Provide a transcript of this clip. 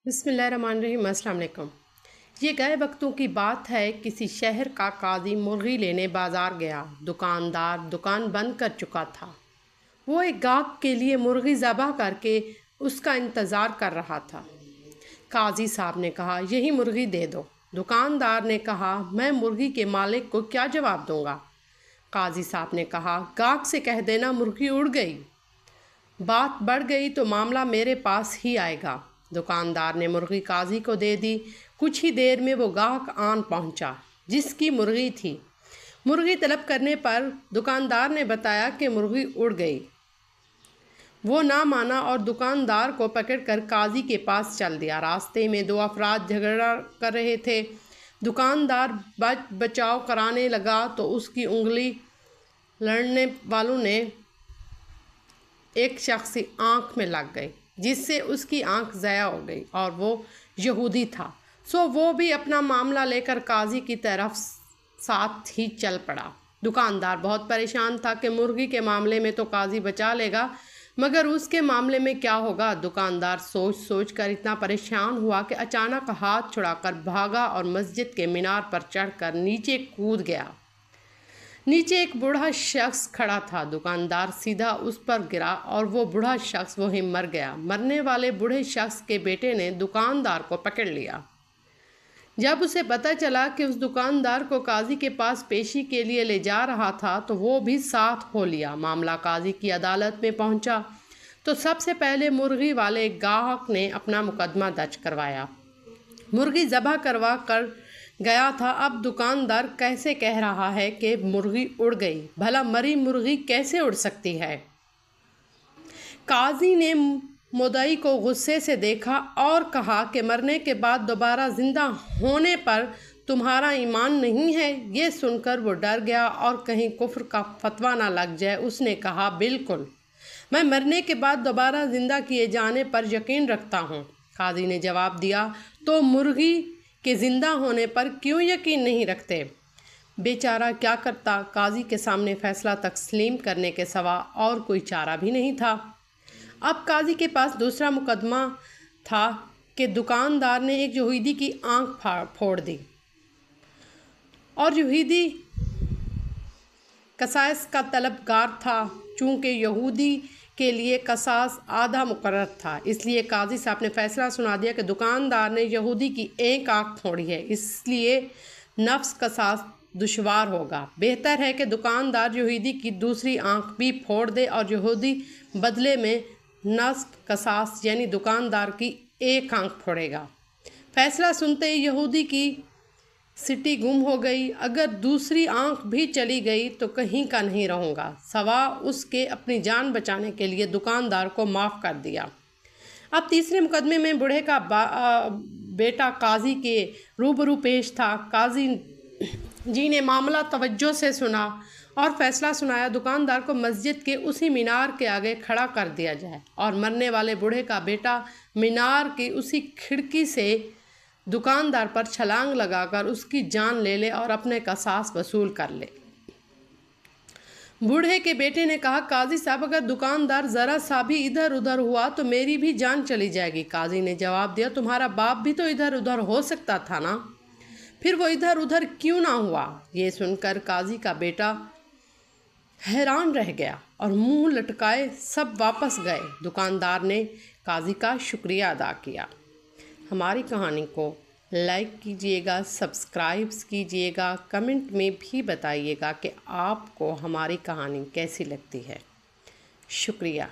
بسم اللہ الرحمن الرحیم۔ السلام علیکم۔ یہ گئے وقتوں کی بات ہے، کسی شہر کا قاضی مرغی لینے بازار گیا۔ دکاندار دکان بند کر چکا تھا۔ وہ ایک گاہک کے لیے مرغی ذبح کر کے اس کا انتظار کر رہا تھا۔ قاضی صاحب نے کہا، یہی مرغی دے دو۔ دکاندار نے کہا، میں مرغی کے مالک کو کیا جواب دوں گا؟ قاضی صاحب نے کہا، گاہک سے کہہ دینا مرغی اڑ گئی۔ بات بڑھ گئی تو معاملہ میرے پاس ہی آئے گا۔ دکاندار نے مرغی قاضی کو دے دی۔ کچھ ہی دیر میں وہ گاہک آن پہنچا جس کی مرغی تھی۔ مرغی طلب کرنے پر دکاندار نے بتایا کہ مرغی اڑ گئی۔ وہ نہ مانا اور دکاندار کو پکڑ کر قاضی کے پاس چل دیا۔ راستے میں دو افراد جھگڑا کر رہے تھے۔ دکاندار بچاؤ کرانے لگا تو اس کی انگلی لڑنے والوں نے ایک شخص کی آنکھ میں لگ گئی، جس سے اس کی آنکھ ضائع ہو گئی اور وہ یہودی تھا، سو وہ بھی اپنا معاملہ لے کر قاضی کی طرف ساتھ ہی چل پڑا۔ دکاندار بہت پریشان تھا کہ مرغی کے معاملے میں تو قاضی بچا لے گا، مگر اس کے معاملے میں کیا ہوگا؟ دکاندار سوچ سوچ کر اتنا پریشان ہوا کہ اچانک ہاتھ چھڑا کر بھاگا اور مسجد کے مینار پر چڑھ کر نیچے کود گیا۔ نیچے ایک بوڑھا شخص کھڑا تھا۔ دکاندار سیدھا اس پر گرا اور وہ بوڑھا شخص وہیں مر گیا۔ مرنے والے بوڑھے شخص کے بیٹے نے دکاندار کو پکڑ لیا۔ جب اسے پتہ چلا کہ اس دکاندار کو قاضی کے پاس پیشی کے لیے لے جا رہا تھا تو وہ بھی ساتھ ہو لیا۔ معاملہ قاضی کی عدالت میں پہنچا تو سب سے پہلے مرغی والے گاہک نے اپنا مقدمہ درج کروایا۔ مرغی ذبح کروا کر گیا تھا، اب دکاندار کیسے کہہ رہا ہے کہ مرغی اڑ گئی؟ بھلا مری مرغی کیسے اڑ سکتی ہے؟ قاضی نے مدعی کو غصے سے دیکھا اور کہا کہ مرنے کے بعد دوبارہ زندہ ہونے پر تمہارا ایمان نہیں ہے؟ یہ سن کر وہ ڈر گیا اور کہیں کفر کا فتویٰ نہ لگ جائے۔ اس نے کہا، بالکل، میں مرنے کے بعد دوبارہ زندہ کیے جانے پر یقین رکھتا ہوں۔ قاضی نے جواب دیا، تو مرغی کے زندہ ہونے پر کیوں یقین نہیں رکھتے؟ بیچارہ کیا کرتا؟ قاضی کے سامنے فیصلہ تسلیم کرنے کے سوا اور کوئی چارہ بھی نہیں تھا۔ اب قاضی کے پاس دوسرا مقدمہ تھا کہ دکاندار نے ایک یہودی کی آنکھ پھوڑ دی اور یہودی قصاص کا طلبگار تھا۔ چونکہ یہودی کے لیے قصاص آدھا مقرر تھا، اس لیے قاضی صاحب نے فیصلہ سنا دیا کہ دکاندار نے یہودی کی ایک آنکھ پھوڑی ہے، اس لیے نفس قصاص دشوار ہوگا۔ بہتر ہے کہ دکاندار یہودی کی دوسری آنکھ بھی پھوڑ دے اور یہودی بدلے میں نفس قصاص یعنی دکاندار کی ایک آنکھ پھوڑے گا۔ فیصلہ سنتے ہی یہودی کی سٹی گم ہو گئی۔ اگر دوسری آنکھ بھی چلی گئی تو کہیں کا نہیں رہوں گا، سوا اس کے اپنی جان بچانے کے لیے دکاندار کو معاف کر دیا۔ اب تیسرے مقدمے میں بوڑھے کا بیٹا قاضی کے روبرو پیش تھا۔ قاضی جی نے معاملہ توجہ سے سنا اور فیصلہ سنایا، دکاندار کو مسجد کے اسی مینار کے آگے کھڑا کر دیا جائے اور مرنے والے بوڑھے کا بیٹا مینار کی اسی کھڑکی سے دکاندار پر چھلانگ لگا کر اس کی جان لے لے اور اپنے قصاص وصول کر لے۔ بوڑھے کے بیٹے نے کہا، قاضی صاحب، اگر دکاندار ذرا سا بھی ادھر ادھر ہوا تو میری بھی جان چلی جائے گی۔ قاضی نے جواب دیا، تمہارا باپ بھی تو ادھر ادھر ہو سکتا تھا نا، پھر وہ ادھر ادھر کیوں نہ ہوا؟ یہ سن کر قاضی کا بیٹا حیران رہ گیا اور منہ لٹکائے سب واپس گئے۔ دکاندار نے قاضی کا شکریہ ادا کیا۔ ہماری کہانی کو لائک کیجیے گا، سبسکرائب کیجیے گا، کمنٹ میں بھی بتائیے گا کہ آپ کو ہماری کہانی کیسی لگتی ہے۔ شکریہ۔